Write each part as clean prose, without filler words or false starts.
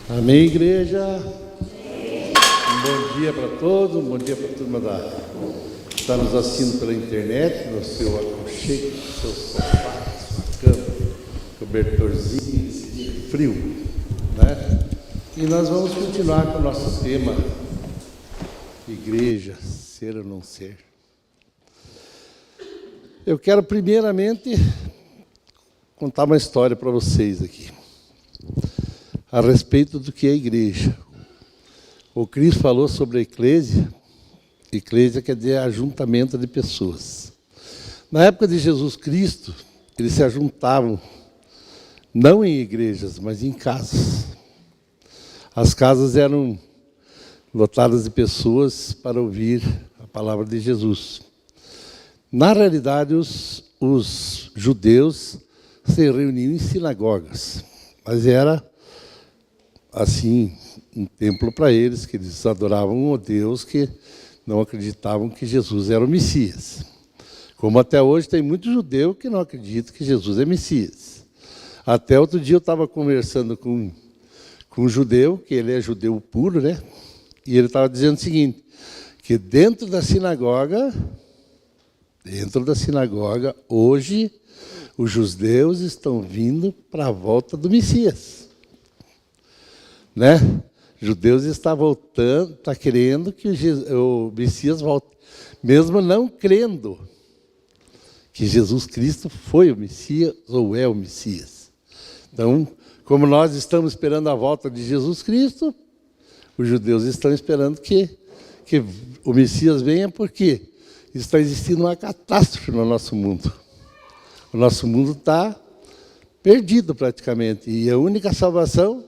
Amém, igreja? Um bom dia para todos, um bom dia para a turma que está nos assistindo pela internet, no seu aconchego, no seu sofá, sua cama, cobertorzinho, esse dia frio, né? E nós vamos continuar com o nosso tema, igreja, ser ou não ser. Eu quero primeiramente contar uma história para vocês aqui, a respeito do que é a igreja. O Cristo falou sobre a eclésia. Eclésia quer dizer ajuntamento de pessoas. Na época de Jesus Cristo, eles se ajuntavam, não em igrejas, mas em casas. As casas eram lotadas de pessoas para ouvir a palavra de Jesus. Na realidade, os judeus se reuniam em sinagogas, mas era assim, um templo para eles, que eles adoravam um Deus que não acreditavam que Jesus era o Messias. Como até hoje tem muito judeu que não acredita que Jesus é Messias. Até outro dia eu estava conversando com um judeu, que ele é judeu puro, né? E ele estava dizendo o seguinte, que dentro da sinagoga, hoje, os judeus estão vindo para a volta do Messias. Né? Judeus está voltando, está querendo que o Messias volte, mesmo não crendo que Jesus Cristo foi o Messias ou é o Messias. Então, como nós estamos esperando a volta de Jesus Cristo, os judeus estão esperando que o Messias venha, porque está existindo uma catástrofe no nosso mundo. O nosso mundo está perdido praticamente, e a única salvação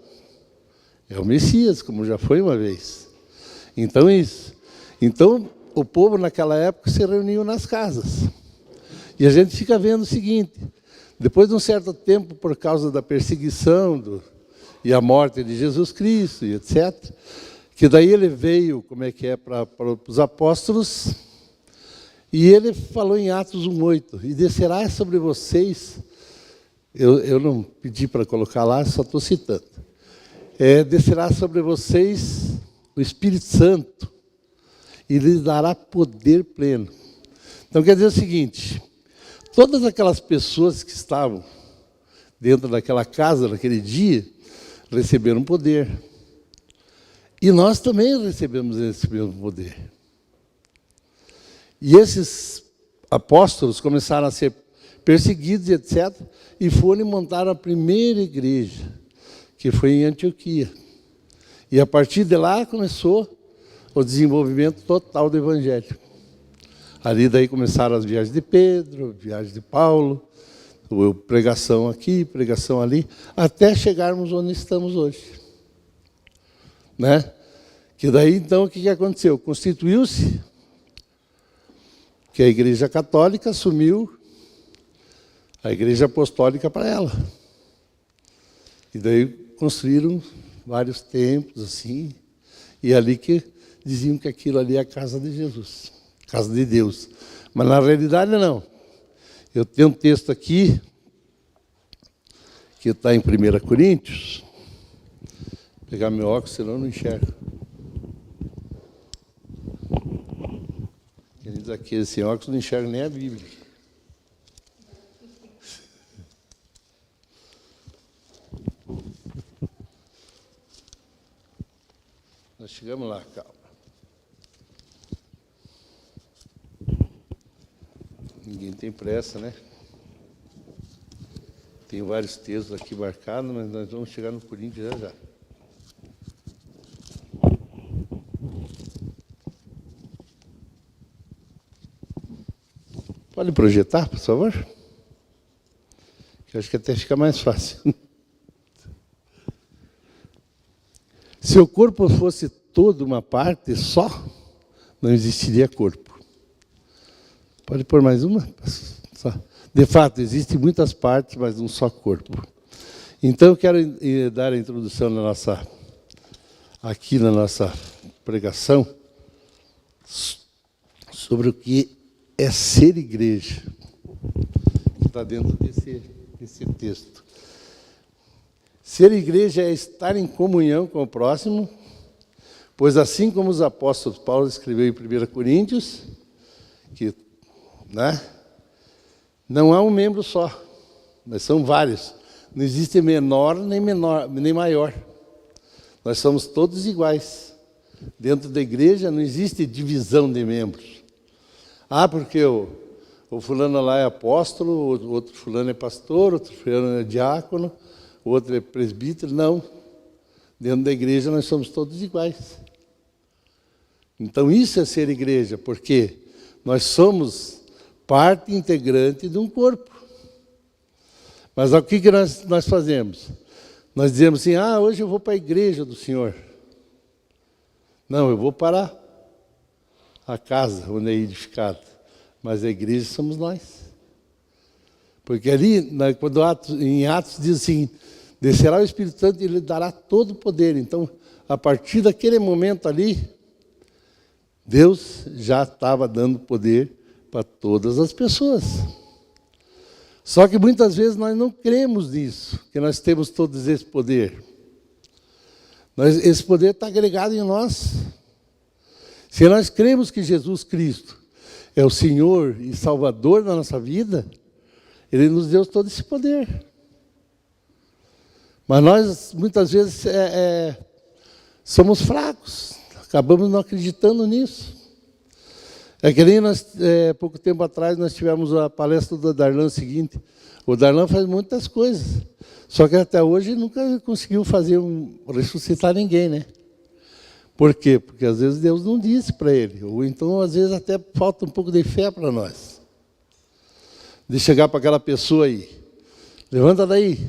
é o Messias, como já foi uma vez. Então, o povo naquela época se reuniu nas casas. E a gente fica vendo o seguinte, depois de um certo tempo, por causa da perseguição e a morte de Jesus Cristo, e etc., que daí ele veio, para os apóstolos, e ele falou em Atos 1:8, e descerá sobre vocês, eu não pedi para colocar lá, só estou citando, descerá sobre vocês o Espírito Santo e lhes dará poder pleno. Então quer dizer o seguinte, todas aquelas pessoas que estavam dentro daquela casa naquele dia, receberam poder. E nós também recebemos esse mesmo poder. E esses apóstolos começaram a ser perseguidos, etc., e foram e montaram a primeira igreja, que foi em Antioquia. E a partir de lá começou o desenvolvimento total do Evangelho. Ali daí começaram as viagens de Pedro, viagens de Paulo, pregação aqui, pregação ali, até chegarmos onde estamos hoje. Né? Que daí então o que aconteceu? Constituiu-se que a Igreja Católica assumiu a Igreja Apostólica para ela. E daí construíram vários templos, assim, e ali que diziam que aquilo ali é a casa de Jesus, casa de Deus. Mas na realidade não. Eu tenho um texto aqui, que está em 1 Coríntios. Vou pegar meu óculos, senão eu não enxergo. Queridos, aqui, sem óculos, não enxergo nem a Bíblia. Nós chegamos lá, calma. Ninguém tem pressa, né? Tem vários textos aqui marcados, mas nós vamos chegar no Coríntios já já. Pode projetar, por favor? Que eu acho que até fica mais fácil. Se o corpo fosse toda uma parte só, não existiria corpo. Pode pôr mais uma? Só. De fato, existem muitas partes, mas um só corpo. Então, eu quero dar a introdução aqui na nossa pregação sobre o que é ser igreja, que está dentro desse texto. Ser igreja é estar em comunhão com o próximo, pois assim como os apóstolos Paulo escreveu em 1 Coríntios, que, né, não há um membro só, mas são vários. Não existe menor, nem maior. Nós somos todos iguais. Dentro da igreja não existe divisão de membros. Ah, porque o fulano lá é apóstolo, o outro fulano é pastor, outro fulano é diácono, o outro é presbítero. Não. Dentro da igreja nós somos todos iguais. Então isso é ser igreja, porque nós somos parte integrante de um corpo. Mas o que nós fazemos? Nós dizemos assim, hoje eu vou para a igreja do Senhor. Não, eu vou para a casa onde é edificado. Mas a igreja somos nós. Porque ali, quando em Atos diz assim, descerá o Espírito Santo e ele dará todo o poder. Então, a partir daquele momento ali, Deus já estava dando poder para todas as pessoas. Só que muitas vezes nós não cremos nisso, que nós temos todo esse poder. Esse poder está agregado em nós. Se nós cremos que Jesus Cristo é o Senhor e Salvador da nossa vida, Ele nos deu todo esse poder. Mas nós, muitas vezes, somos fracos, acabamos não acreditando nisso. É que nem nós, pouco tempo atrás, nós tivemos a palestra do Darlan seguinte. O Darlan faz muitas coisas, só que até hoje nunca conseguiu ressuscitar ninguém, né? Por quê? Porque às vezes Deus não disse para ele, ou então às vezes até falta um pouco de fé para nós. De chegar para aquela pessoa aí, levanta daí,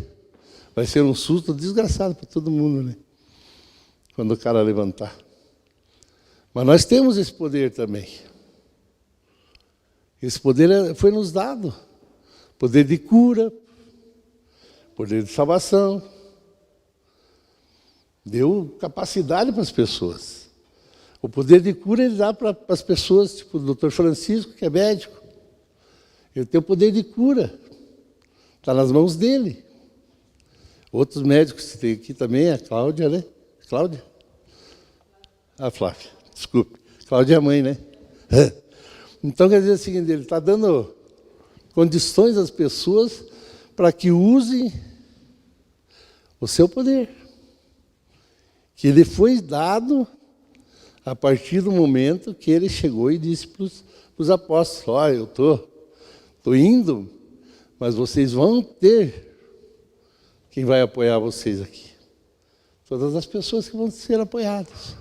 vai ser um susto desgraçado para todo mundo, né? Quando o cara levantar. Mas nós temos esse poder também. Esse poder foi nos dado. Poder de cura, poder de salvação. Deu capacidade para as pessoas. O poder de cura ele dá para as pessoas, tipo o doutor Francisco, que é médico. Ele tem o poder de cura. Está nas mãos dele. Outros médicos que tem aqui também, a Cláudia, né? Cláudia? A Flávia, desculpe. Cláudia é a mãe, né? Então, quer dizer o seguinte, ele está dando condições às pessoas para que usem o seu poder. Que ele foi dado a partir do momento que ele chegou e disse para os apóstolos, olha, eu estou indo, mas vocês vão ter quem vai apoiar vocês aqui. Todas as pessoas que vão ser apoiadas.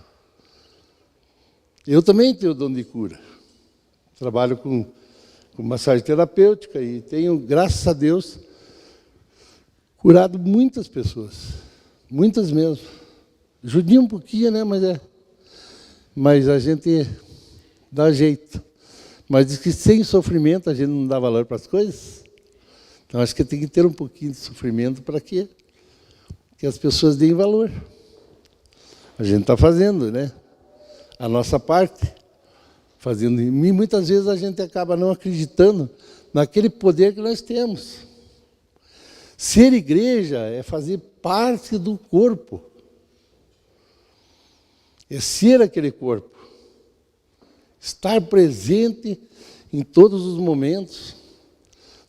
Eu também tenho o dom de cura. Trabalho com massagem terapêutica e tenho, graças a Deus, curado muitas pessoas. Muitas mesmo. Judia um pouquinho, né? Mas a gente dá jeito. Mas diz que sem sofrimento a gente não dá valor para as coisas. Então acho que tem que ter um pouquinho de sofrimento para que as pessoas deem valor. A gente está fazendo, né? A nossa parte. Fazendo. E muitas vezes a gente acaba não acreditando naquele poder que nós temos. Ser igreja é fazer parte do corpo. É ser aquele corpo. Estar presente em todos os momentos.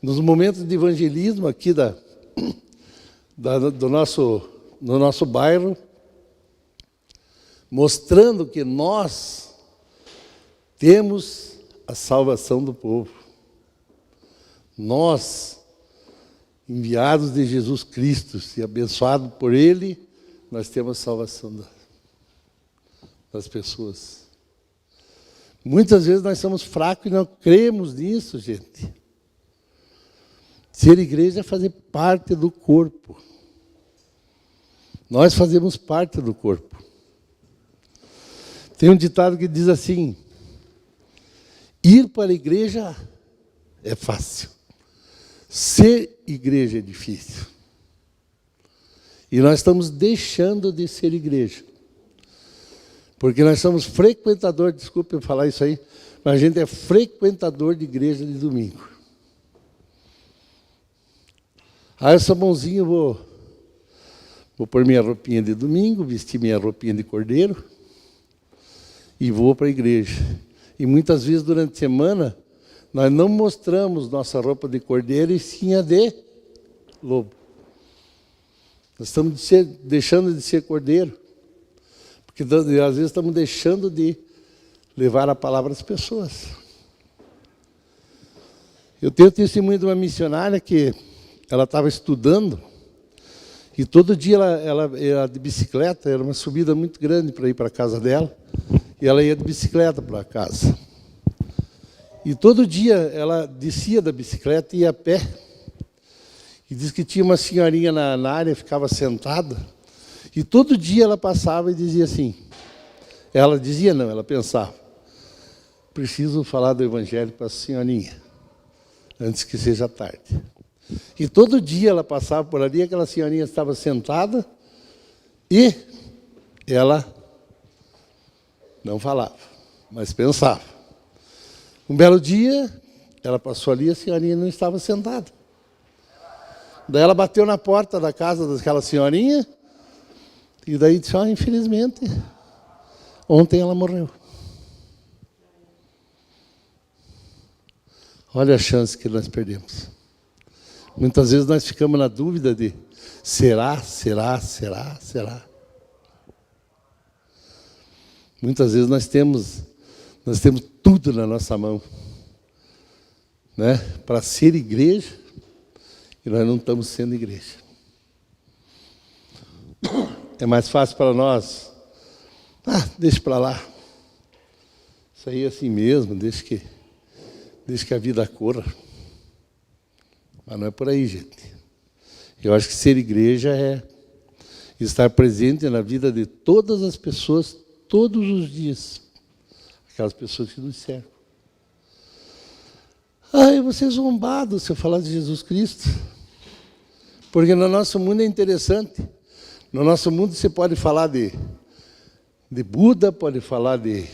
Nos momentos de evangelismo aqui do nosso bairro, mostrando que nós temos a salvação do povo. Nós, enviados de Jesus Cristo e abençoados por Ele, nós temos a salvação das pessoas. Muitas vezes nós somos fracos e não cremos nisso, gente. Ser igreja é fazer parte do corpo. Nós fazemos parte do corpo. Tem um ditado que diz assim, ir para a igreja é fácil. Ser igreja é difícil. E nós estamos deixando de ser igreja. Porque nós somos frequentador, desculpe eu falar isso aí, mas a gente é frequentador de igreja de domingo. Essa mãozinha eu vou Vou pôr minha roupinha de domingo, vestir minha roupinha de cordeiro e vou para a igreja. E muitas vezes durante a semana nós não mostramos nossa roupa de cordeiro e sim a de lobo. Nós estamos deixando de ser cordeiro. Porque às vezes estamos deixando de levar a palavra às pessoas. Eu tenho o testemunho de uma missionária que ela estava estudando e todo dia ela ia de bicicleta, era uma subida muito grande para ir para a casa dela, e ela ia de bicicleta para casa. E todo dia ela descia da bicicleta e ia a pé. E diz que tinha uma senhorinha na área, ficava sentada, e todo dia ela passava e dizia assim, ela dizia não, ela pensava, preciso falar do evangelho para a senhorinha, antes que seja tarde. E todo dia ela passava por ali, aquela senhorinha estava sentada e ela não falava, mas pensava. Um belo dia, ela passou ali e a senhorinha não estava sentada. Daí ela bateu na porta da casa daquela senhorinha e daí disse, infelizmente, ontem ela morreu. Olha a chance que nós perdemos. Muitas vezes nós ficamos na dúvida de será, será, será, será. Muitas vezes nós temos tudo na nossa mão, né, para ser igreja, e nós não estamos sendo igreja. É mais fácil para nós, deixa para lá. Isso aí é assim mesmo, deixa que a vida corra. Mas não é por aí, gente. Eu acho que ser igreja é estar presente na vida de todas as pessoas, todos os dias. Aquelas pessoas que nos cercam. Eu vou ser zombado se eu falar de Jesus Cristo. Porque no nosso mundo é interessante. No nosso mundo você pode falar de Buda, pode falar do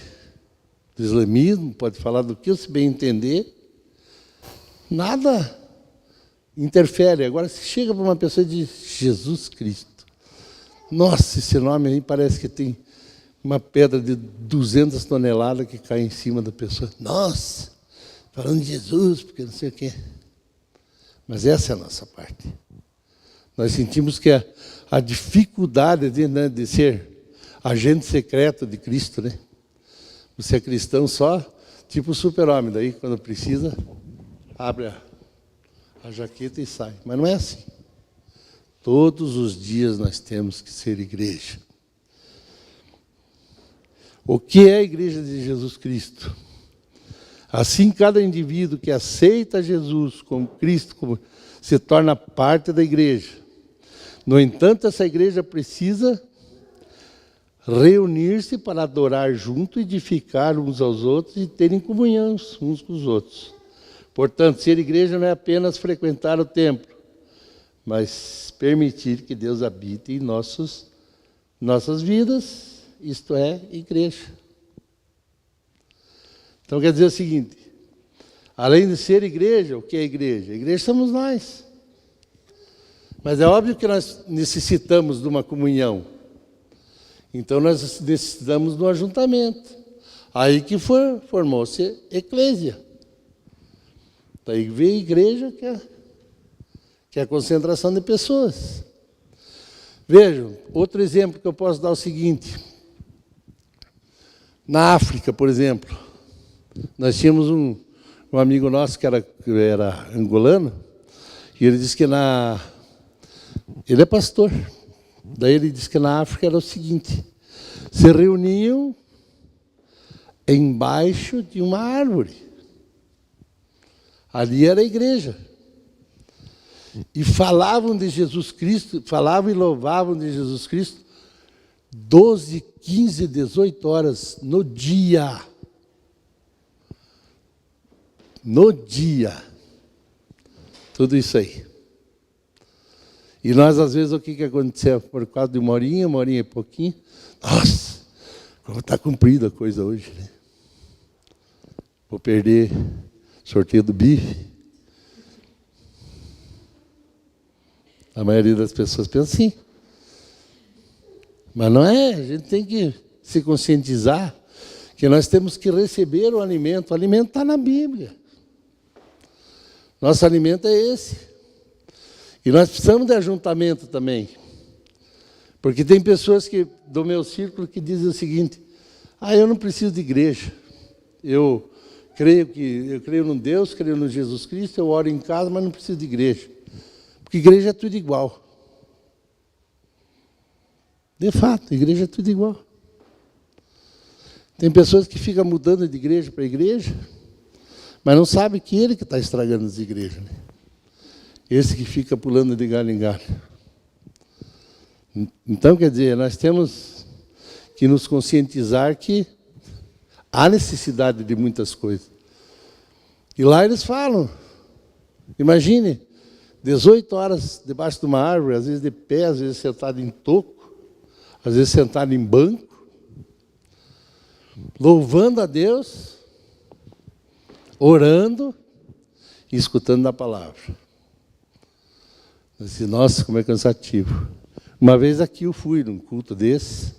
islamismo, pode falar do que você bem entender. Nada interfere. Agora, se chega para uma pessoa e diz Jesus Cristo, nossa, esse nome aí parece que tem uma pedra de 200 toneladas que cai em cima da pessoa. Nossa, falando de Jesus, porque não sei o quê. Mas essa é a nossa parte. Nós sentimos que a dificuldade de ser agente secreto de Cristo, né? Você é cristão só, tipo o super-homem, daí quando precisa, abre a jaqueta e sai. Mas não é assim. Todos os dias nós temos que ser igreja. O que é a igreja de Jesus Cristo? Assim, cada indivíduo que aceita Jesus como Cristo se torna parte da igreja. No entanto, essa igreja precisa reunir-se para adorar junto, edificar uns aos outros e terem comunhão uns com os outros. Portanto, ser igreja não é apenas frequentar o templo, mas permitir que Deus habite em nossas vidas, isto é, igreja. Então quer dizer o seguinte, além de ser igreja, o que é igreja? A igreja somos nós. Mas é óbvio que nós necessitamos de uma comunhão. Então nós necessitamos de um ajuntamento. Aí que formou-se eclésia. Daí veio a igreja, que é a concentração de pessoas. Vejam, outro exemplo que eu posso dar é o seguinte. Na África, por exemplo, nós tínhamos um amigo nosso que era angolano, e ele disse que ele é pastor. Daí ele disse que na África era o seguinte, se reuniam embaixo de uma árvore. Ali era a igreja. E falavam de Jesus Cristo, falavam e louvavam de Jesus Cristo 12, 15, 18 horas no dia. No dia. Tudo isso aí. E nós, às vezes, o que aconteceu? Por causa de uma horinha e pouquinho. Nossa, como está cumprida a coisa hoje, né? Vou perder sorteio do bife. A maioria das pessoas pensa assim. Mas não é, a gente tem que se conscientizar que nós temos que receber o alimento. O alimento está na Bíblia. Nosso alimento é esse. E nós precisamos de ajuntamento também. Porque tem pessoas do meu círculo que dizem o seguinte: eu não preciso de igreja. Eu creio no Deus, creio no Jesus Cristo, eu oro em casa, mas não preciso de igreja. Porque igreja é tudo igual. De fato, igreja é tudo igual. Tem pessoas que ficam mudando de igreja para igreja, mas não sabem que ele que está estragando as igrejas. Né? Esse que fica pulando de galho em galho. Então, quer dizer, nós temos que nos conscientizar que há necessidade de muitas coisas. E lá eles falam, imagine, 18 horas debaixo de uma árvore, às vezes de pé, às vezes sentado em toco, às vezes sentado em banco, louvando a Deus, orando e escutando a palavra. Eu disse, nossa, como é cansativo. Uma vez aqui eu fui num culto desse,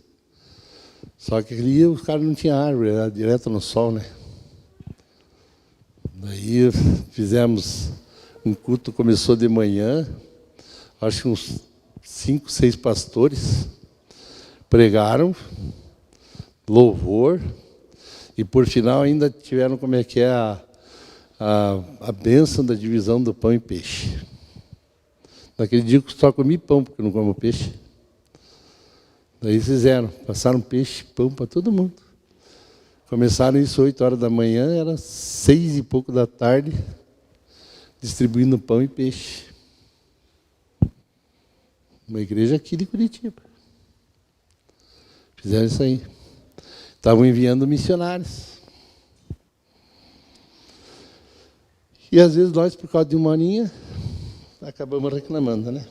só que ali os caras não tinham árvore, era direto no sol, né? Daí fizemos um culto, começou de manhã, acho que uns 5, 6 pastores pregaram, louvor, e por final ainda tiveram como é que é a bênção da divisão do pão e peixe. Naquele dia eu só comi pão, porque eu não como peixe. Daí fizeram, passaram peixe e pão para todo mundo. Começaram isso 8 horas da manhã, era 6 e pouco da tarde, distribuindo pão e peixe. Uma igreja aqui de Curitiba. Fizeram isso aí. Estavam enviando missionários. E às vezes nós, por causa de uma horinha, acabamos reclamando, né?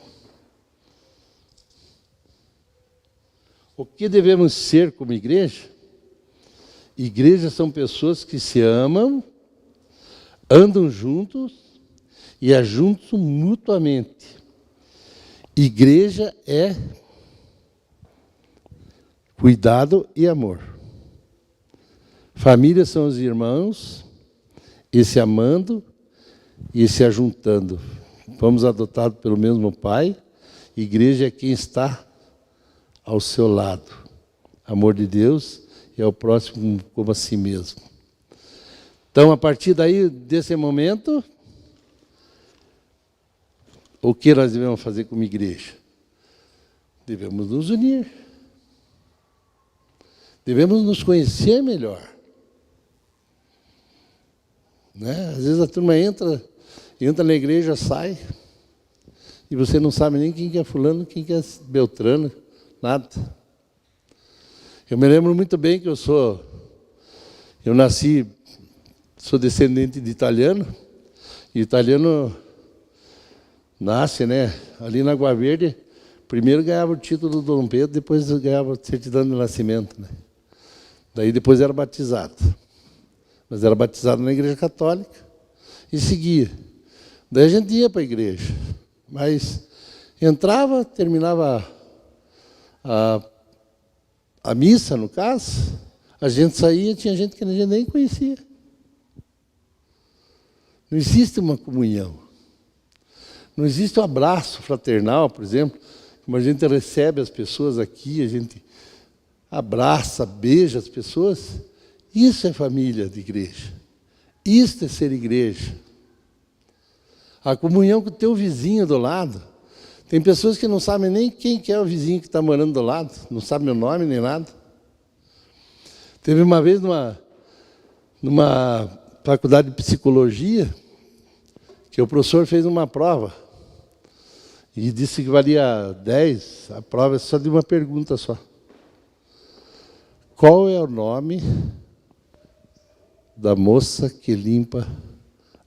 O que devemos ser como igreja? Igrejas são pessoas que se amam, andam juntos e ajuntam mutuamente. Igreja é cuidado e amor. Família são os irmãos, e se amando e se ajuntando. Fomos adotados pelo mesmo Pai. Igreja é quem está ao seu lado. Amor de Deus e ao próximo como a si mesmo. Então, a partir daí, desse momento, o que nós devemos fazer como igreja? Devemos nos unir. Devemos nos conhecer melhor. Né? Às vezes a turma entra na igreja, sai, e você não sabe nem quem que é fulano, quem que é Beltrano, nada. Eu me lembro muito bem que sou descendente de italiano, e italiano nasce, né, ali na Água Verde, primeiro ganhava o título do Dom Pedro, depois ganhava a certidão de nascimento, né? Daí depois era batizado. Mas era batizado na igreja católica e seguia. Daí a gente ia para a igreja, mas entrava, terminava a missa, no caso, a gente saía, tinha gente que a gente nem conhecia. Não existe uma comunhão. Não existe um abraço fraternal, por exemplo, como a gente recebe as pessoas aqui, a gente abraça, beija as pessoas. Isso é família de igreja. Isso é ser igreja. A comunhão com o teu vizinho do lado. Tem pessoas que não sabem nem quem que é o vizinho que está morando do lado, não sabem meu nome nem nada. Teve uma vez numa faculdade de psicologia, que o professor fez uma prova e disse que valia 10, a prova é só de uma pergunta só. Qual é o nome da moça que limpa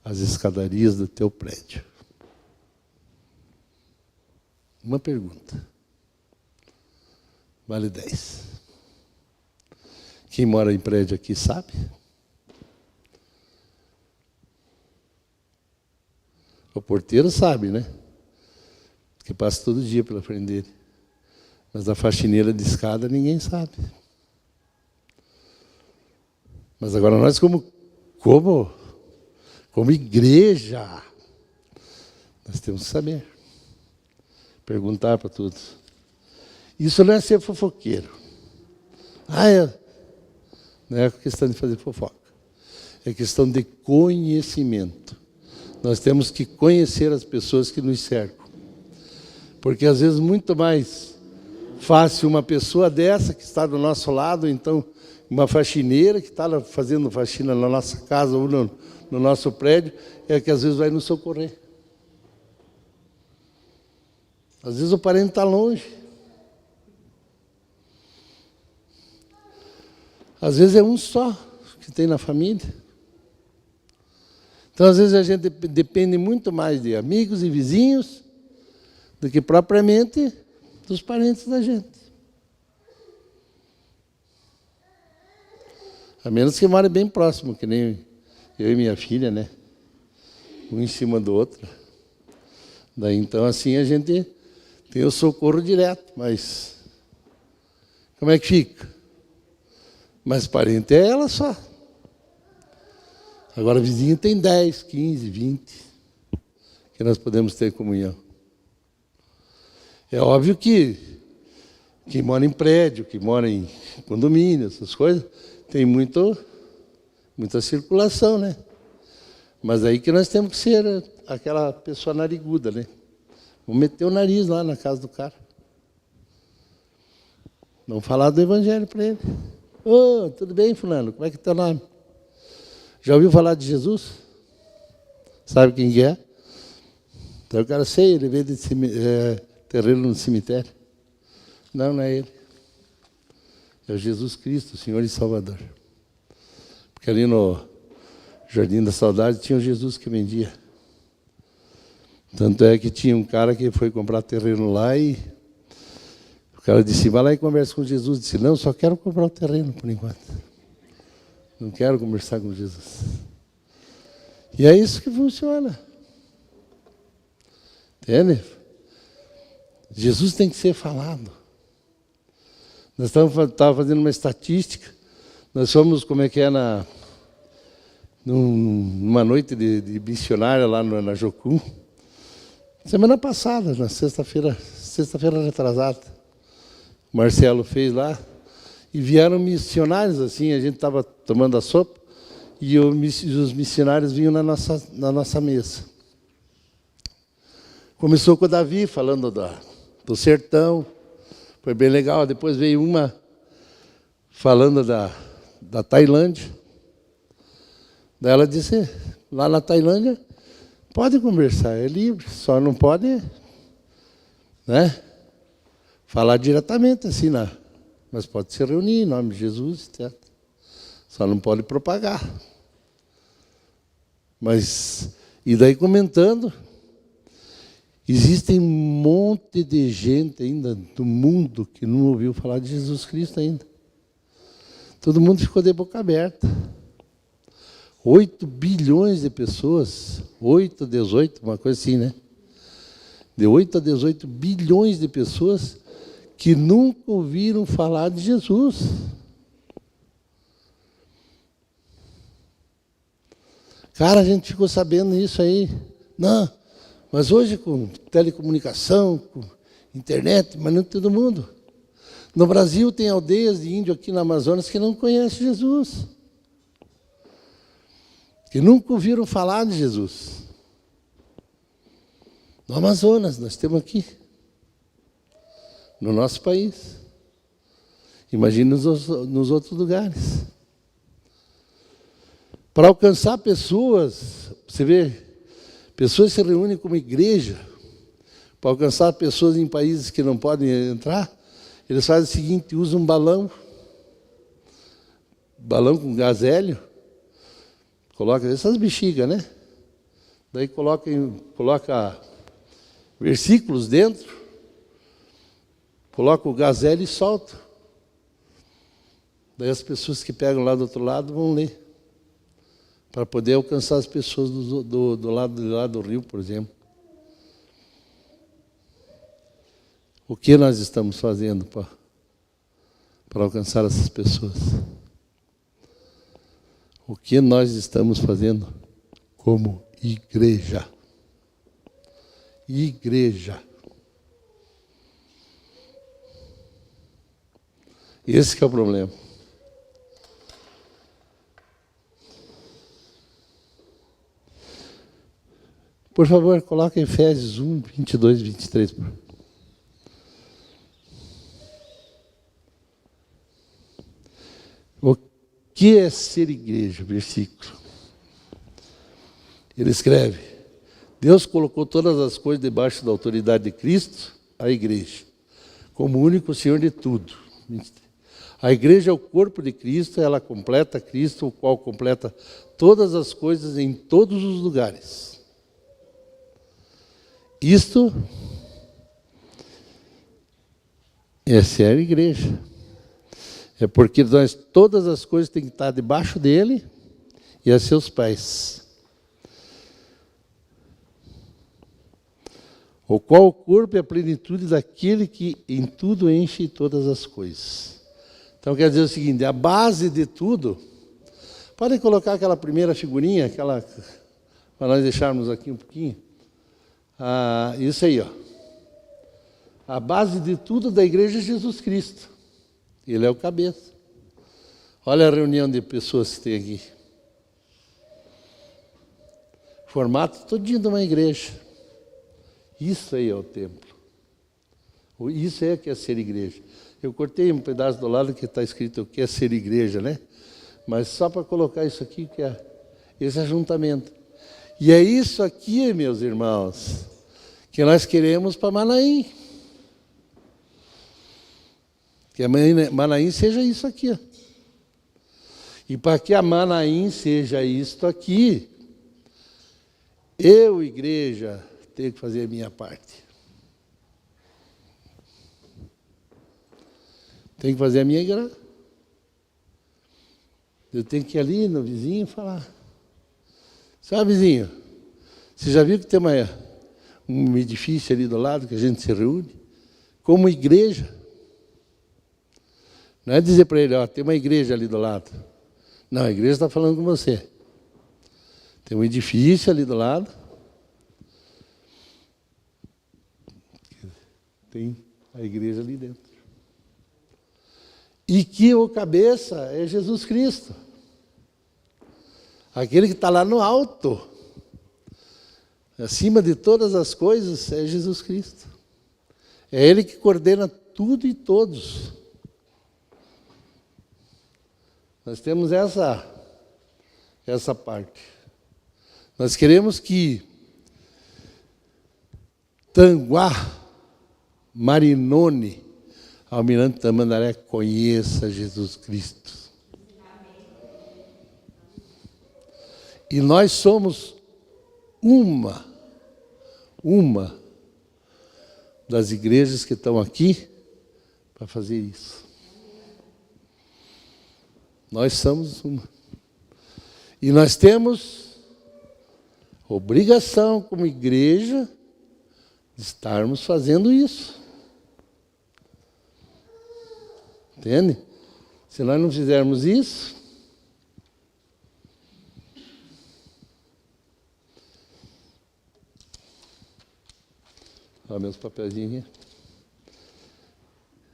as escadarias do teu prédio? Uma pergunta. Vale 10. Quem mora em prédio aqui sabe? O porteiro sabe, né? Porque passa todo dia pela frente dele. Mas a faxineira de escada ninguém sabe. Mas agora nós como igreja, nós temos que saber. Perguntar para todos. Isso não é ser fofoqueiro. Não é questão de fazer fofoca. É questão de conhecimento. Nós temos que conhecer as pessoas que nos cercam. Porque às vezes muito mais fácil uma pessoa dessa que está do nosso lado, então uma faxineira que está fazendo faxina na nossa casa ou no nosso prédio, é que às vezes vai nos socorrer. Às vezes o parente está longe. Às vezes é um só que tem na família. Então, às vezes, a gente depende muito mais de amigos e vizinhos do que propriamente dos parentes da gente. A menos que more bem próximo, que nem eu e minha filha, né? Um em cima do outro. Daí, então, assim, a gente tem o socorro direto, mas como é que fica? Mas parente é ela só. Agora, vizinho tem 10, 15, 20 que nós podemos ter comunhão. É óbvio que quem mora em prédio, que mora em condomínio, essas coisas, tem muita circulação, né? Mas aí que nós temos que ser aquela pessoa nariguda, né? Vamos meter o nariz lá na casa do cara. Vamos falar do evangelho para ele. Ô, tudo bem, fulano? Como é que é teu nome? Já ouviu falar de Jesus? Sabe quem que é? Então o cara, sei, ele veio de terreno no cemitério. Não, não é ele. É o Jesus Cristo, o Senhor e Salvador. Porque ali no Jardim da Saudade tinha o Jesus que vendia. Tanto é que tinha um cara que foi comprar terreno lá e o cara disse, vai lá e conversa com Jesus. Disse, não, só quero comprar o terreno por enquanto. Não quero conversar com Jesus. E é isso que funciona. Entende? Jesus tem que ser falado. Nós estávamos fazendo uma estatística. Nós fomos, numa noite de missionária lá na Jocum. Semana passada, na sexta-feira retrasada. O Marcelo fez lá. E vieram missionários, assim, a gente estava tomando a sopa, e os missionários vinham na nossa mesa. Começou com o Davi, falando do sertão, foi bem legal. Depois veio uma falando da Tailândia. Daí ela disse, lá na Tailândia, pode conversar, é livre, só não pode, né, falar diretamente, assim, mas pode se reunir em nome de Jesus, etc. Só não pode propagar. E daí comentando, existem um monte de gente ainda do mundo que não ouviu falar de Jesus Cristo ainda. Todo mundo ficou de boca aberta. 8 bilhões de pessoas, 8 a 18, uma coisa assim, né? De 8 a 18 bilhões de pessoas que nunca ouviram falar de Jesus. Cara, a gente ficou sabendo isso aí. Não, mas hoje com telecomunicação, com internet, mas não todo mundo. No Brasil tem aldeias de índio aqui na Amazonas que não conhecem Jesus. Que nunca ouviram falar de Jesus. No Amazonas, nós temos aqui. No nosso país. Imagine nos outros lugares. Para alcançar pessoas, você vê, pessoas se reúnem como igreja, para alcançar pessoas em países que não podem entrar, eles fazem o seguinte, usam um balão com hélio, coloca essas bexigas, né? Daí coloca versículos dentro, coloca o hélio e solta. Daí as pessoas que pegam lá do outro lado vão ler. Para poder alcançar as pessoas do lado de lá do rio, por exemplo. O que nós estamos fazendo para alcançar essas pessoas? O que nós estamos fazendo como igreja? Igreja. Esse que é o problema. Por favor, coloque Efésios 1, 22 e 23. O que é ser igreja? Versículo. Ele escreve: Deus colocou todas as coisas debaixo da autoridade de Cristo, a igreja, como único Senhor de tudo. A igreja é o corpo de Cristo, ela completa Cristo, o qual completa todas as coisas em todos os lugares. Isto é ser igreja. É porque todas as coisas têm que estar debaixo dele e a seus pés. O qual o corpo é a plenitude daquele que em tudo enche todas as coisas. Então quer dizer o seguinte, a base de tudo, podem colocar aquela primeira figurinha, para nós deixarmos aqui um pouquinho. Isso aí, ó. A base de tudo da igreja é Jesus Cristo. Ele é o cabeça. Olha a reunião de pessoas que tem aqui. Formato todinho de uma igreja. Isso aí é o templo. Isso é que é ser igreja. Eu cortei um pedaço do lado que está escrito o que é ser igreja, né? Mas só para colocar isso aqui, que é esse ajuntamento. E é isso aqui, meus irmãos, que nós queremos para Manaim. Que a Manaim seja isso aqui. Ó. E para que a Manaim seja isto aqui, eu, igreja, tenho que fazer a minha parte. Tenho que fazer a minha igreja. Eu tenho que ir ali no vizinho e falar. Sabe, vizinho, você já viu que tem um edifício ali do lado que a gente se reúne? Como igreja. Não é dizer para ele, ó, tem uma igreja ali do lado. Não, a igreja está falando com você. Tem um edifício ali do lado. Tem a igreja ali dentro. E que o cabeça é Jesus Cristo. Aquele que está lá no alto. Acima de todas as coisas é Jesus Cristo. É Ele que coordena tudo e todos. Nós temos essa parte. Nós queremos que Tanguá, Marinone, Almirante Tamandaré conheça Jesus Cristo. E nós somos uma das igrejas que estão aqui para fazer isso. Nós somos uma. E nós temos obrigação como igreja de estarmos fazendo isso. Entende? Se nós não fizermos isso, olha meus papelzinhos aqui.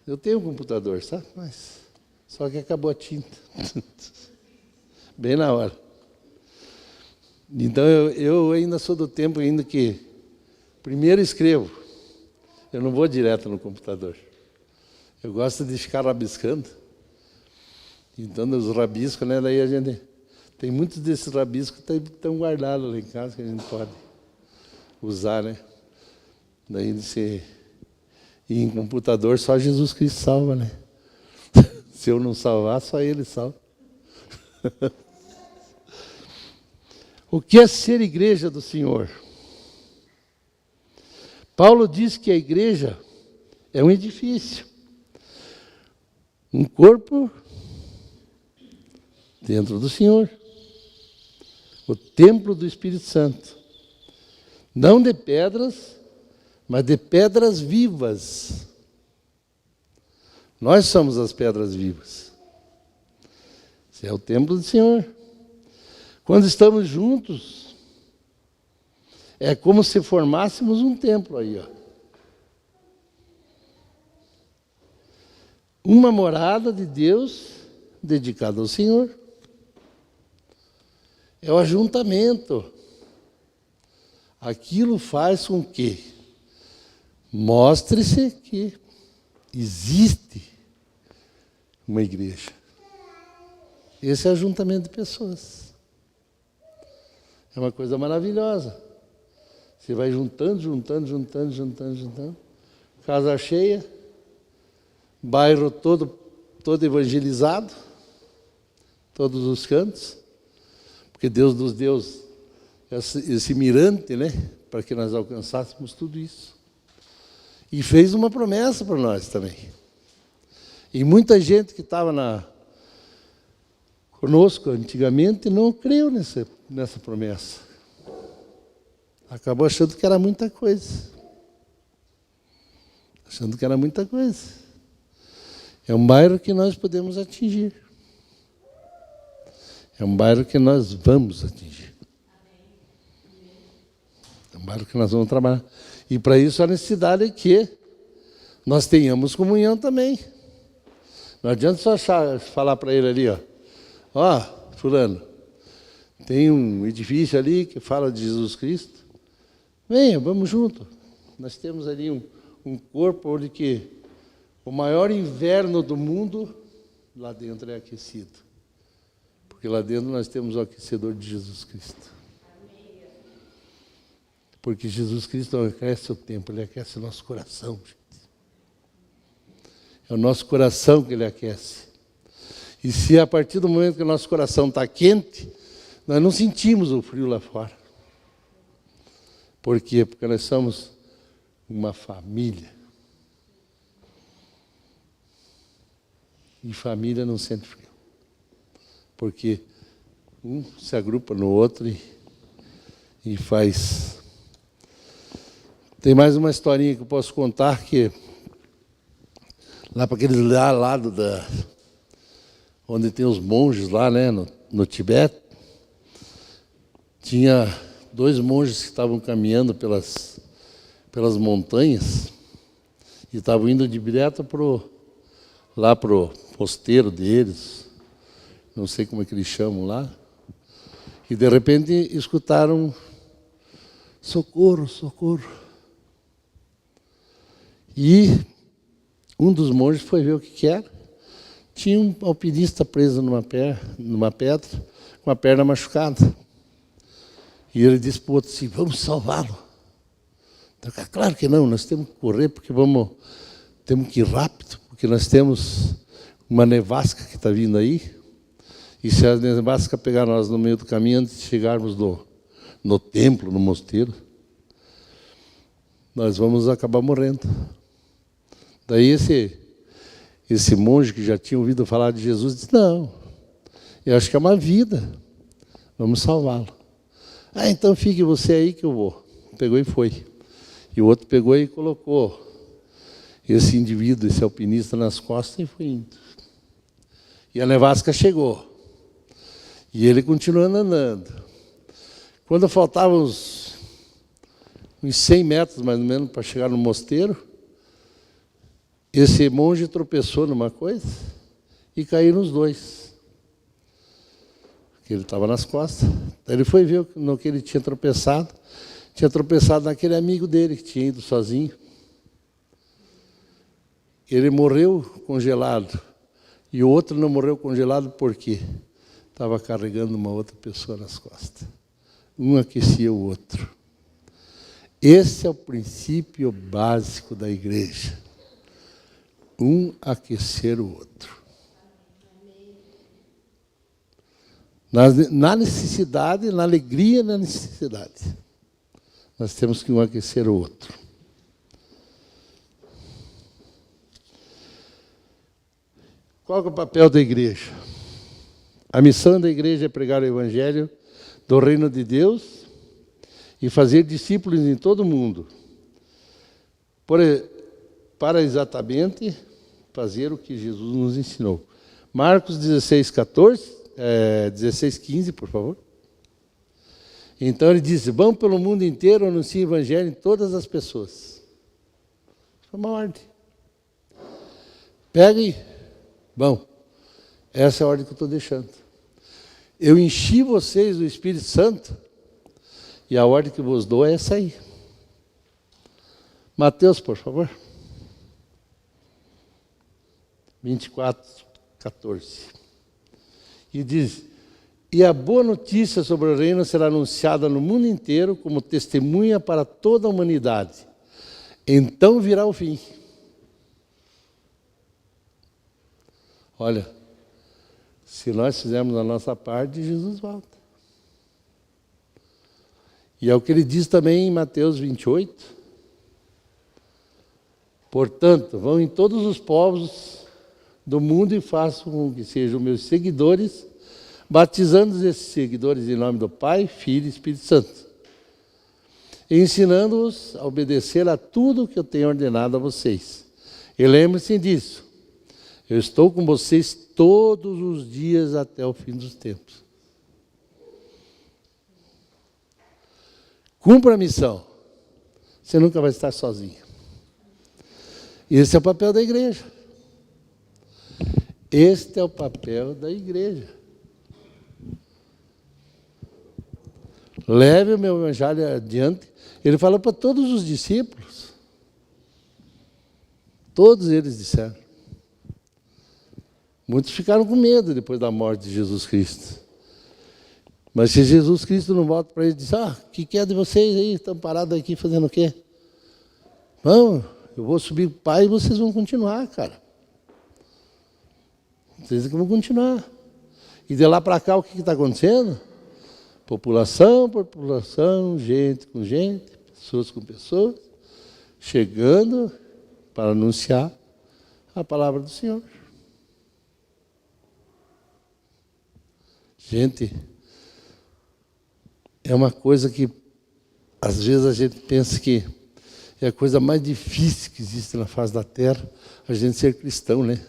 Eu tenho um computador, sabe? Mas só que acabou a tinta. Bem na hora. Então eu ainda sou do tempo ainda que primeiro escrevo. Eu não vou direto no computador. Eu gosto de ficar rabiscando. Então, os rabiscos, né? Daí a gente tem muitos desses rabiscos que estão guardados lá em casa que a gente pode usar, né? Daí e em computador só Jesus Cristo salva, né? Se eu não salvar, só Ele salva. O que é ser igreja do Senhor? Paulo diz que a igreja é um edifício. Um corpo dentro do Senhor. O templo do Espírito Santo. Não de pedras, mas de pedras vivas. Nós somos as pedras vivas. Esse é o templo do Senhor. Quando estamos juntos, é como se formássemos um templo aí, ó. Uma morada de Deus dedicada ao Senhor. É o ajuntamento. Aquilo faz com que mostre-se que existe uma igreja. Esse é o ajuntamento de pessoas. É uma coisa maravilhosa. Você vai juntando. Casa cheia, bairro todo evangelizado, todos os cantos, porque Deus nos deu esse mirante, né, para que nós alcançássemos tudo isso. E fez uma promessa para nós também. E muita gente que estava conosco antigamente não creu nessa promessa. Acabou achando que era muita coisa. É um bairro que nós podemos atingir. É um bairro que nós vamos atingir. É um bairro que nós vamos trabalhar. E para isso a necessidade é que nós tenhamos comunhão também. Não adianta só falar para ele ali, ó, fulano, tem um edifício ali que fala de Jesus Cristo. Venha, vamos junto. Nós temos ali um corpo onde que o maior inverno do mundo, lá dentro é aquecido. Porque lá dentro nós temos o aquecedor de Jesus Cristo. Porque Jesus Cristo não aquece o templo, Ele aquece o nosso coração, gente. É o nosso coração que Ele aquece. E se a partir do momento que o nosso coração está quente, nós não sentimos o frio lá fora. Por quê? Porque nós somos uma família. E família não sente frio. Porque um se agrupa no outro e faz. Tem mais uma historinha que eu posso contar, que lá para aquele lado onde tem os monges lá, né, no Tibete, tinha 2 monges que estavam caminhando pelas montanhas e estavam indo direto lá para o mosteiro deles, não sei como é que eles chamam lá, e de repente escutaram socorro, socorro. E um dos monges foi ver o que era. Tinha um alpinista preso numa pedra, com a perna machucada. E ele disse para o outro assim, vamos salvá-lo. Claro que não, nós temos que correr, porque temos que ir rápido, porque nós temos uma nevasca que está vindo aí. E se a nevasca pegar nós no meio do caminho, antes de chegarmos no templo, no mosteiro, nós vamos acabar morrendo. Daí esse monge que já tinha ouvido falar de Jesus disse, não, eu acho que é uma vida, vamos salvá-lo. Ah, então fique você aí que eu vou. Pegou e foi. E o outro pegou e colocou esse indivíduo, esse alpinista nas costas e foi indo. E a nevasca chegou. E ele continuando andando. Quando faltavam uns 100 metros, mais ou menos, para chegar no mosteiro, esse monge tropeçou numa coisa e caíram os 2. Porque ele estava nas costas. Daí ele foi ver no que ele tinha tropeçado. Tinha tropeçado naquele amigo dele que tinha ido sozinho. Ele morreu congelado. E o outro não morreu congelado por quê? Estava carregando uma outra pessoa nas costas. Um aquecia o outro. Esse é o princípio básico da igreja. Um aquecer o outro. Na necessidade, na alegria e na necessidade. Nós temos que um aquecer o outro. Qual é o papel da igreja? A missão da igreja é pregar o evangelho do reino de Deus e fazer discípulos em todo o mundo. Para exatamente fazer o que Jesus nos ensinou. Marcos 16:15, por favor. Então ele disse, vão pelo mundo inteiro, anunciem o evangelho em todas as pessoas. Foi uma ordem. Peguem, vão. Essa é a ordem que eu estou deixando. Eu enchi vocês do Espírito Santo e a ordem que vos dou é essa aí. Mateus, por favor. 24:14. E diz, e a boa notícia sobre o reino será anunciada no mundo inteiro como testemunha para toda a humanidade. Então virá o fim. Olha, se nós fizermos a nossa parte, Jesus volta. E é o que ele diz também em Mateus 28. Portanto, vão em todos os povos do mundo e façam com que sejam meus seguidores, batizando esses seguidores em nome do Pai, Filho e Espírito Santo, ensinando-os a obedecer a tudo que eu tenho ordenado a vocês. E lembre-se disso, eu estou com vocês todos os dias até o fim dos tempos. Cumpra a missão, você nunca vai estar sozinho. Esse é o papel da igreja. Este é o papel da igreja. Leve o meu evangelho adiante. Ele falou para todos os discípulos. Todos eles disseram. Muitos ficaram com medo depois da morte de Jesus Cristo. Mas se Jesus Cristo não volta para eles e diz, o que é de vocês aí? Estão parados aqui fazendo o quê? Vamos, eu vou subir para o Pai e vocês vão continuar, cara. Vocês vão continuar. E de lá para cá, o que está acontecendo? População por população, gente com gente, pessoas com pessoas, chegando para anunciar a palavra do Senhor. Gente, é uma coisa que, às vezes, a gente pensa que é a coisa mais difícil que existe na face da terra, a gente ser cristão, né?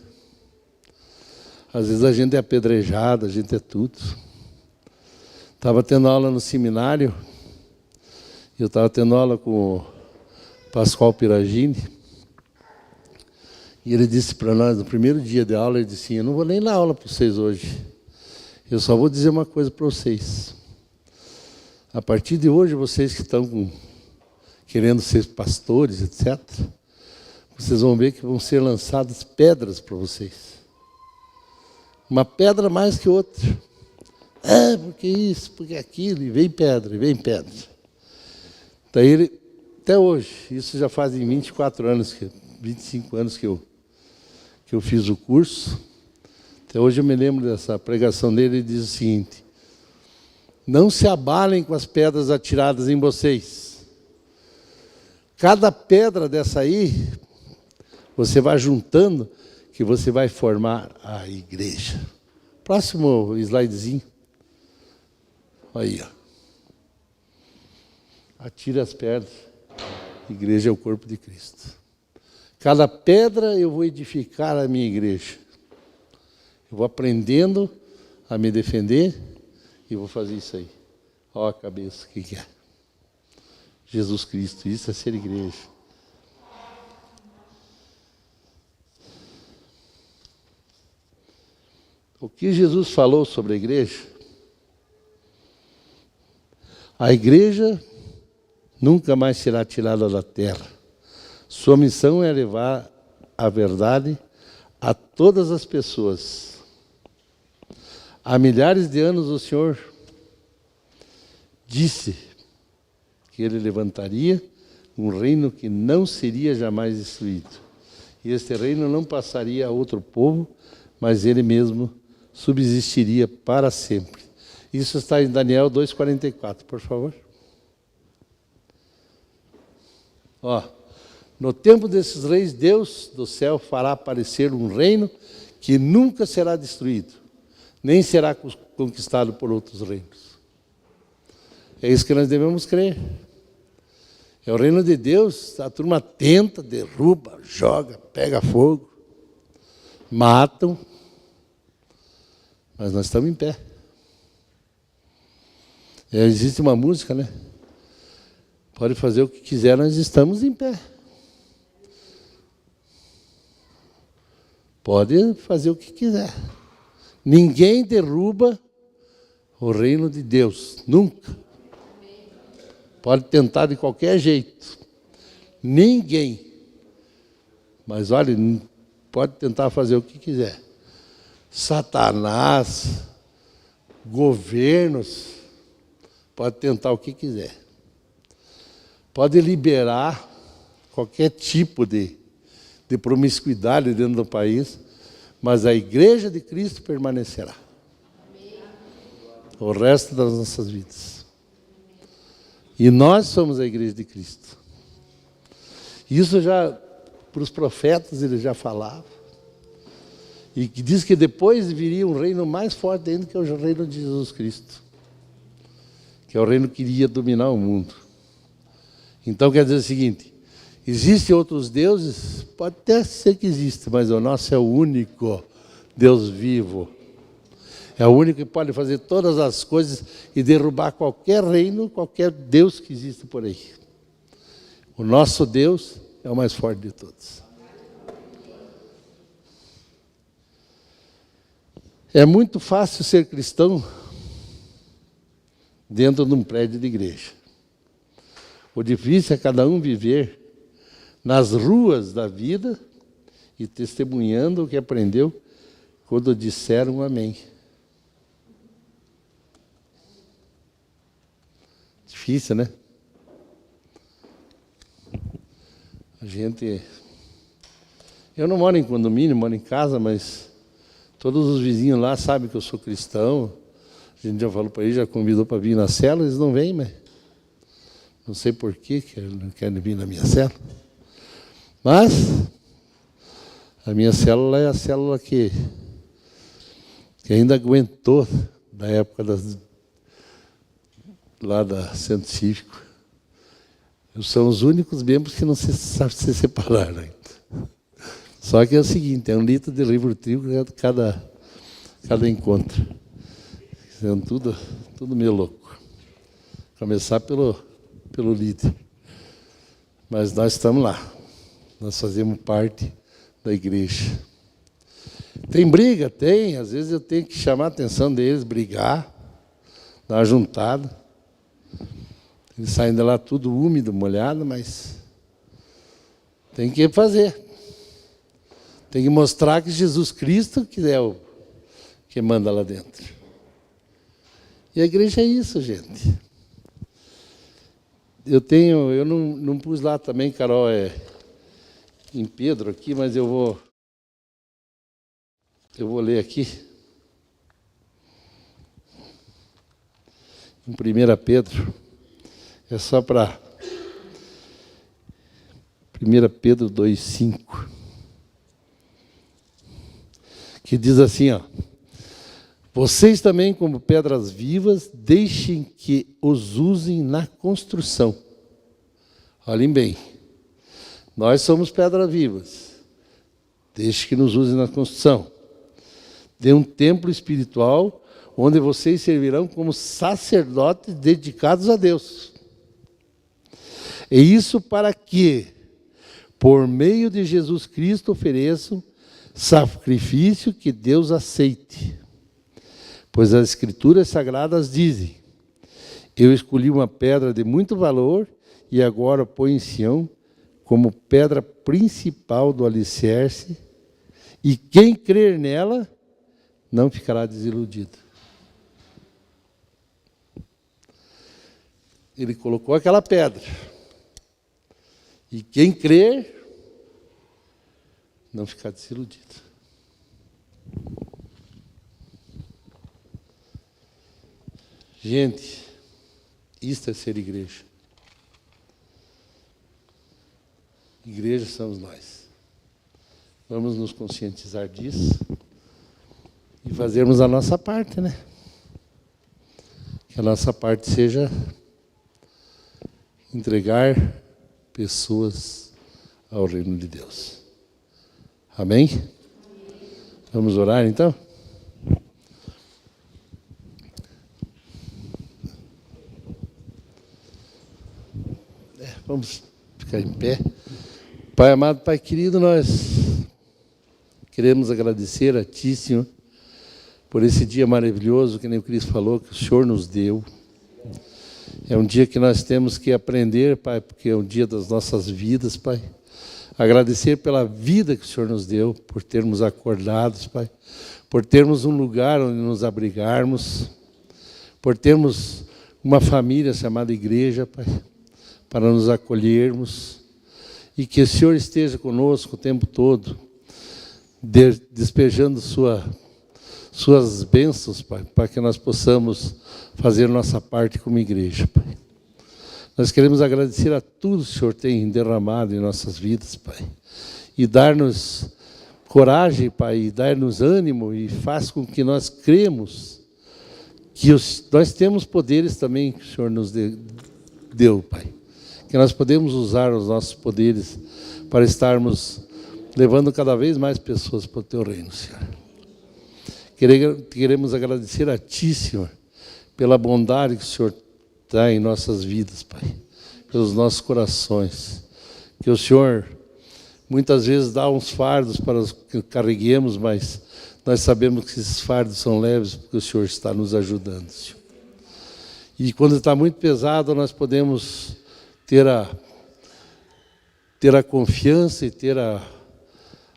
Às vezes a gente é apedrejado, a gente é tudo. Estava tendo aula no seminário, eu estava tendo aula com o Pascoal Piragini, e ele disse para nós, no primeiro dia de aula, ele disse assim, eu não vou nem dar aula para vocês hoje, eu só vou dizer uma coisa para vocês. A partir de hoje, vocês que estão querendo ser pastores, etc., vocês vão ver que vão ser lançadas pedras para vocês. Uma pedra mais que outra. Porque isso, porque aquilo, e vem pedra, e vem pedra. Daí ele, até hoje, isso já fazem 25 anos que eu fiz o curso. Até hoje eu me lembro dessa pregação dele, ele diz o seguinte, não se abalem com as pedras atiradas em vocês. Cada pedra dessa aí, você vai juntando, que você vai formar a igreja. Próximo slidezinho. Aí, ó. Atire as pedras. A igreja é o corpo de Cristo. Cada pedra eu vou edificar a minha igreja. Eu vou aprendendo a me defender e vou fazer isso aí. Ó a cabeça, o que é? Jesus Cristo, isso é ser igreja. O que Jesus falou sobre a igreja? A igreja nunca mais será tirada da terra. Sua missão é levar a verdade a todas as pessoas. Há milhares de anos o Senhor disse que Ele levantaria um reino que não seria jamais destruído. E este reino não passaria a outro povo, mas Ele mesmo subsistiria para sempre. Isso está em Daniel 2,44, por favor. No tempo desses reis, Deus do céu fará aparecer um reino que nunca será destruído, nem será conquistado por outros reinos. É isso que nós devemos crer. É o reino de Deus, a turma tenta, derruba, joga, pega fogo. matam, mas nós estamos em pé. Existe uma música, né? Pode fazer o que quiser, nós estamos em pé. Pode fazer o que quiser. Ninguém derruba o reino de Deus, nunca. Pode tentar de qualquer jeito. Ninguém. Mas olha, pode tentar fazer o que quiser. Satanás, governos, pode tentar o que quiser. Pode liberar qualquer tipo de promiscuidade dentro do país, mas a Igreja de Cristo permanecerá. O resto das nossas vidas. E nós somos a Igreja de Cristo. Isso já, para os profetas, ele já falava. E que diz que depois viria um reino mais forte ainda, que é o reino de Jesus Cristo. Que é o reino que iria dominar o mundo. Então quer dizer o seguinte, existem outros deuses? Pode até ser que exista, mas o nosso é o único Deus vivo. É o único que pode fazer todas as coisas e derrubar qualquer reino, qualquer Deus que exista por aí. O nosso Deus é o mais forte de todos. É muito fácil ser cristão dentro de um prédio de igreja. O difícil é cada um viver nas ruas da vida e testemunhando o que aprendeu quando disseram amém. Difícil, né? Eu não moro em condomínio, moro em casa, mas todos os vizinhos lá sabem que eu sou cristão. A gente já falou para eles, já convidou para vir na célula, eles não vêm, mas não sei por que não querem vir na minha célula. Mas a minha célula é a célula que ainda aguentou da época lá da Centro Cívico. São os únicos membros que não se separaram ainda. Só que é o seguinte, é 1 litro de Rivotril cada encontro. São tudo meio louco. Começar pelo líder. Mas nós estamos lá. Nós fazemos parte da igreja. Tem briga? Tem. Às vezes eu tenho que chamar a atenção deles, brigar, dar uma juntada. Eles saem de lá tudo úmido, molhado, mas tem que fazer. Tem que mostrar que Jesus Cristo que é o que manda lá dentro. E a igreja é isso, gente. Eu não pus lá também, Carol, em Pedro aqui, mas eu vou ler aqui. Em 1 Pedro, é só para 1 Pedro 2,5, que diz assim, ó, vocês também, como pedras vivas, deixem que os usem na construção. Olhem bem, nós somos pedras vivas, deixe que nos usem na construção. De um templo espiritual, onde vocês servirão como sacerdotes dedicados a Deus. E isso para que, por meio de Jesus Cristo, ofereçam sacrifício que Deus aceite. Pois as Escrituras Sagradas dizem, eu escolhi uma pedra de muito valor e agora ponho em Sião como pedra principal do alicerce, e quem crer nela não ficará desiludido. Ele colocou aquela pedra. E quem crer não ficará desiludido. Gente, isto é ser igreja. Igreja somos nós. Vamos nos conscientizar disso e fazermos a nossa parte, né? Que a nossa parte seja entregar pessoas ao reino de Deus. Amém? Vamos orar, então? Vamos ficar em pé. Pai amado, Pai querido, nós queremos agradecer a Ti, Senhor, por esse dia maravilhoso, que nem o Cristo falou, que o Senhor nos deu. É um dia que nós temos que aprender, Pai, porque é um dia das nossas vidas, Pai. Agradecer pela vida que o Senhor nos deu, por termos acordados, Pai, por termos um lugar onde nos abrigarmos, por termos uma família chamada igreja, Pai, para nos acolhermos, e que o Senhor esteja conosco o tempo todo, despejando suas bênçãos, Pai, para que nós possamos fazer nossa parte como igreja, Pai. Nós queremos agradecer a tudo que o Senhor tem derramado em nossas vidas, Pai, e dar-nos coragem, Pai, e dar-nos ânimo, e faz com que nós cremos que nós temos poderes também que o Senhor nos deu, Pai, que nós podemos usar os nossos poderes para estarmos levando cada vez mais pessoas para o Teu reino, Senhor. Queremos agradecer a Ti, Senhor, pela bondade que o Senhor dá em nossas vidas, Pai, pelos nossos corações. Que o Senhor muitas vezes dá uns fardos para que carreguemos, mas nós sabemos que esses fardos são leves porque o Senhor está nos ajudando, Senhor. E quando está muito pesado, nós podemos ter a confiança e ter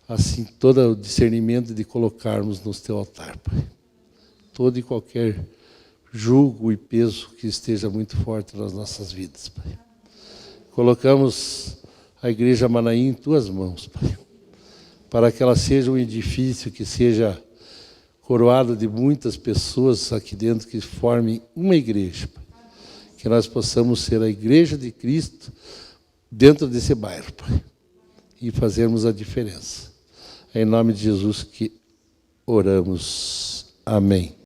assim, todo o discernimento de colocarmos no Teu altar, Pai, todo e qualquer jugo e peso que esteja muito forte nas nossas vidas, Pai. Colocamos a Igreja Manaim em Tuas mãos, Pai, para que ela seja um edifício que seja coroado de muitas pessoas aqui dentro que formem uma igreja, Pai. Que nós possamos ser a Igreja de Cristo dentro desse bairro, Pai, e fazermos a diferença. É em nome de Jesus que oramos. Amém.